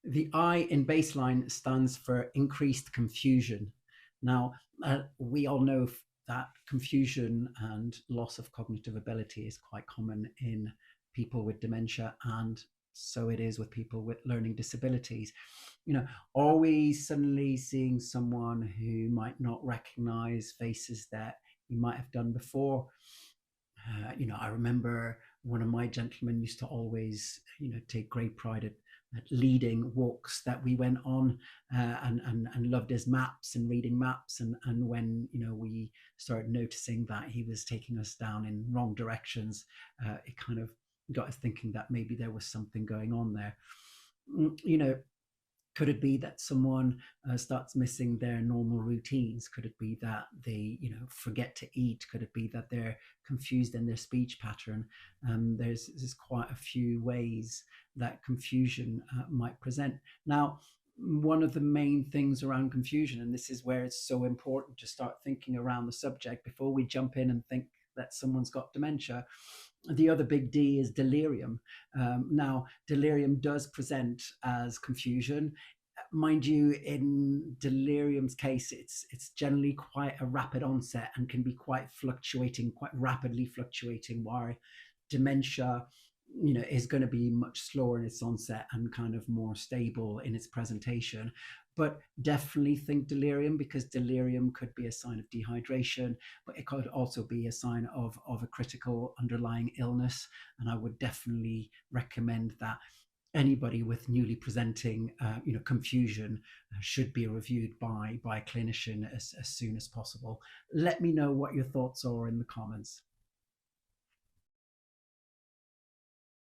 The I in baseline stands for increased confusion. Now, we all know that confusion and loss of cognitive ability is quite common in people with dementia, and so it is with people with learning disabilities. You know, are we suddenly seeing someone who might not recognize faces that you might have done before? I remember one of my gentlemen used to always, take great pride at leading walks that we went on, and loved his maps and reading maps. And when, we started noticing that he was taking us down in wrong directions, it kind of got us thinking that maybe there was something going on there. You know, could it be that someone starts missing their normal routines? Could it be that they, forget to eat? Could it be that they're confused in their speech pattern? There's quite a few ways that confusion might present. Now, one of the main things around confusion, and this is where it's so important to start thinking around the subject before we jump in and think that someone's got dementia. The other big D is delirium. Now, delirium does present as confusion. Mind you, in delirium's case, it's generally quite a rapid onset and can be quite fluctuating, quite rapidly fluctuating. While dementia, is going to be much slower in its onset and kind of more stable in its presentation. But definitely think delirium, because delirium could be a sign of dehydration, but it could also be a sign of a critical underlying illness. And I would definitely recommend that anybody with newly presenting confusion should be reviewed by a clinician as soon as possible. Let me know what your thoughts are in the comments.